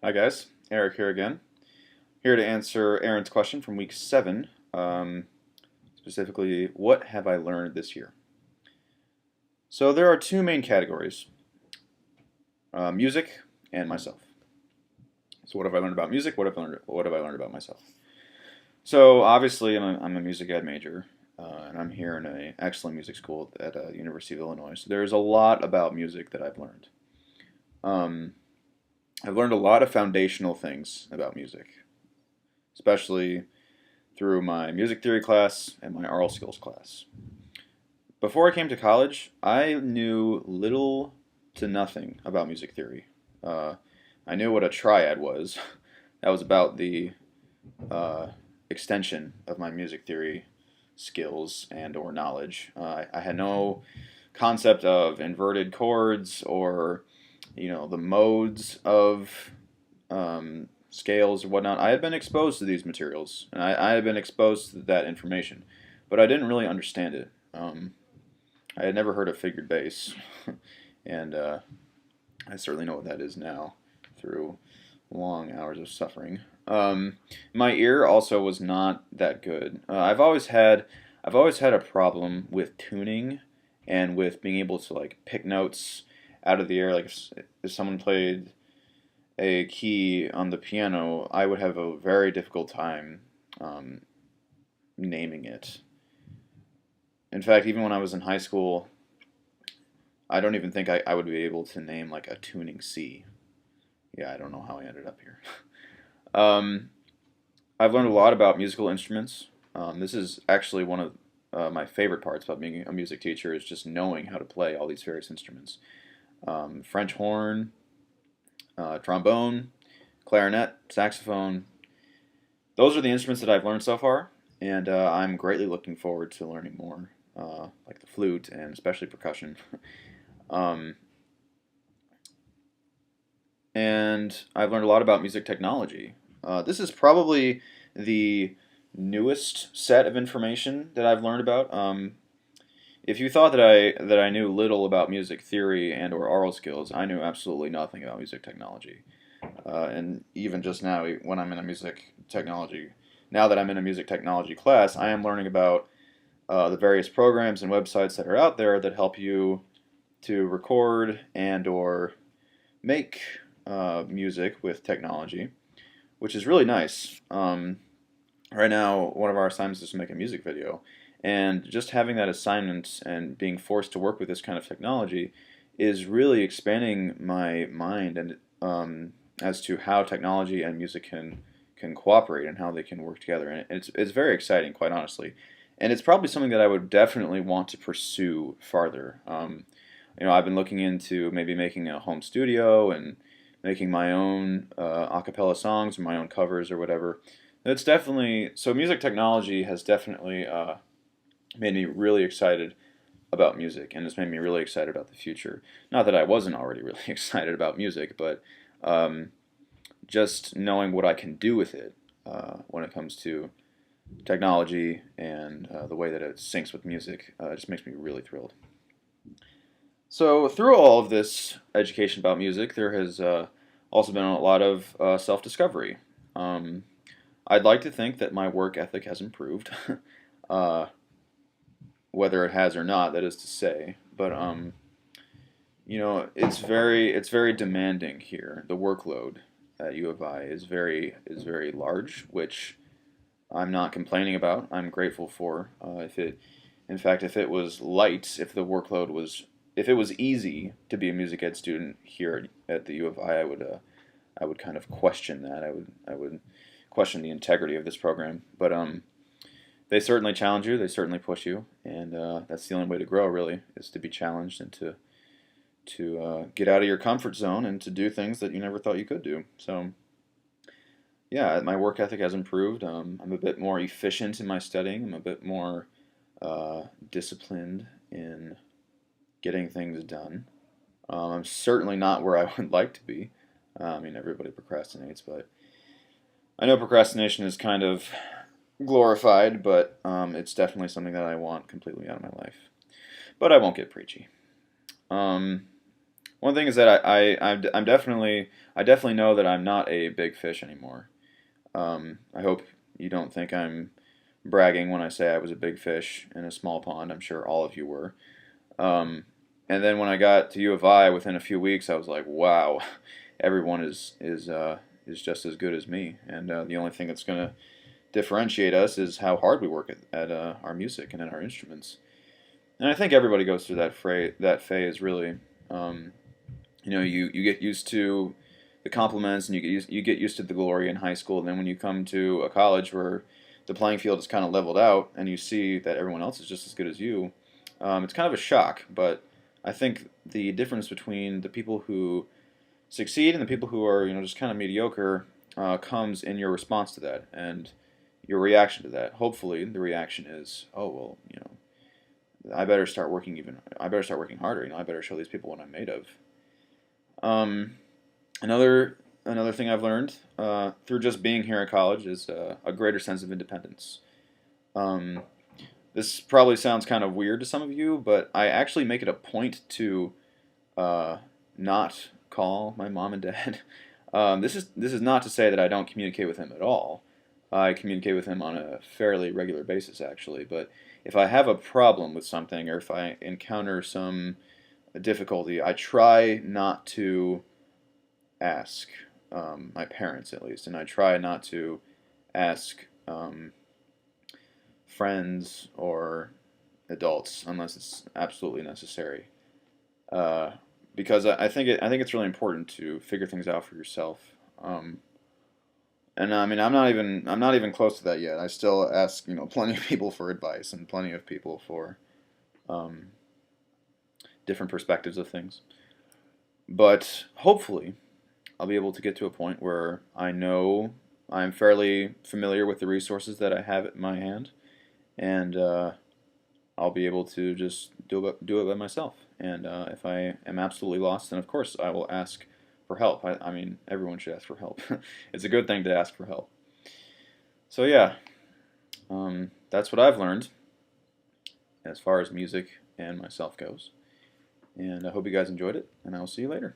Hi guys, Eric here again. Here to answer Aaron's question from week 7. Specifically, what have I learned this year? So there are two main categories, music and myself. So what have I learned about music? What have I learned about myself? So obviously I'm a music ed major, and I'm here in an excellent music school at University of Illinois. So there's a lot about music that I've learned. Um, I've learned a lot of foundational things about music, especially through my music theory class and my aural skills class. Before I came to college, I knew little to nothing about music theory. Uh, I knew what a triad was. That was about the uh, extension of my music theory skills and or knowledge. I had no concept of inverted chords or the modes of scales or whatnot. I had been exposed to these materials, and I had been exposed to that information, but I didn't really understand it. I had never heard of figured bass, and I certainly know what that is now through long hours of suffering. My ear also was not that good. I've always had a problem with tuning and with being able to like pick notes out of the air. Like if someone played a key on the piano, I would have a very difficult time um, naming it. In fact, even when I was in high school, I don't even think I would be able to name like a tuning C. Yeah, I don't know how I ended up here. um, I've learned a lot about musical instruments. This is actually one of my favorite parts about being a music teacher is just knowing how to play all these various instruments. French horn, trombone, clarinet, saxophone. Those are the instruments that I've learned so far, and I'm greatly looking forward to learning more, like the flute and especially percussion. um, and I've learned a lot about music technology. This is probably the newest set of information that I've learned about. If you thought that I knew little about music theory and or aural skills, I knew absolutely nothing about music technology. And even just now, when I'm in a music technology, now that I'm in a music technology class, I am learning about the various programs and websites that are out there that help you to record and or make music with technology, which is really nice. Right now, one of our assignments is to make a music video, and just having that assignment and being forced to work with this kind of technology is really expanding my mind and as to how technology and music can cooperate and how they can work together. And it's very exciting, quite honestly. And it's probably something that I would definitely want to pursue farther. I've been looking into maybe making a home studio and making my own a cappella songs or my own covers or whatever. That's definitely so. Music technology has definitely made me really excited about music, and it's made me really excited about the future. Not that I wasn't already really excited about music, but um, just knowing what I can do with it when it comes to technology and the way that it syncs with music just makes me really thrilled. So through all of this education about music, there has also been a lot of self-discovery. Um, I'd like to think that my work ethic has improved, uh, whether it has or not. That is to say, but it's very demanding here. The workload at U of I is very large, which I'm not complaining about. I'm grateful for. In fact, if it was light, if it was easy to be a music ed student here at the U of I would kind of question that. I would question the integrity of this program. But they certainly challenge you. They certainly push you, and that's the only way to grow. Really, is to be challenged and to get out of your comfort zone and to do things that you never thought you could do. So yeah, my work ethic has improved. I'm a bit more efficient in my studying. I'm a bit more disciplined in getting things done. I'm certainly not where I would like to be. I mean, everybody procrastinates, but I know procrastination is kind of glorified, but it's definitely something that I want completely out of my life. But I won't get preachy. Um, One thing is that I definitely know that I'm not a big fish anymore. I hope you don't think I'm bragging when I say I was a big fish in a small pond. I'm sure all of you were. Um, and then when I got to U of I, within a few weeks, I was like, wow, everyone is just as good as me. And the only thing that's going to differentiate us is how hard we work at our music and at our instruments. And I think everybody goes through that phase really. Um, you get used to the compliments and you get used to the glory in high school. And then when you come to a college where the playing field is kind of leveled out and you see that everyone else is just as good as you, it's kind of a shock. But I think the difference between the people who succeed and the people who are just kind of mediocre comes in your response to that and your reaction to that. Hopefully, the reaction is, oh well, I better start working harder. I better show these people what I'm made of. Um, another thing I've learned through just being here at college is a greater sense of independence. Um, this probably sounds kind of weird to some of you, but I actually make it a point to uh, not call my mom and dad. This is not to say that I don't communicate with him at all. I communicate with him on a fairly regular basis, actually. But if I have a problem with something or if I encounter some difficulty, I try not to ask my parents, at least, and I try not to ask friends or adults unless it's absolutely necessary. Uh, because I think it's really important to figure things out for yourself. Um, and I mean, I'm not even close to that yet. I still ask plenty of people for advice and plenty of people for um, different perspectives of things. But hopefully, I'll be able to get to a point where I know I'm fairly familiar with the resources that I have at my hand, and I'll be able to just do it by myself. And if I am absolutely lost, then of course I will ask for help. I mean, everyone should ask for help. It's a good thing to ask for help. So yeah, that's what I've learned as far as music and myself goes. And I hope you guys enjoyed it, and I will see you later.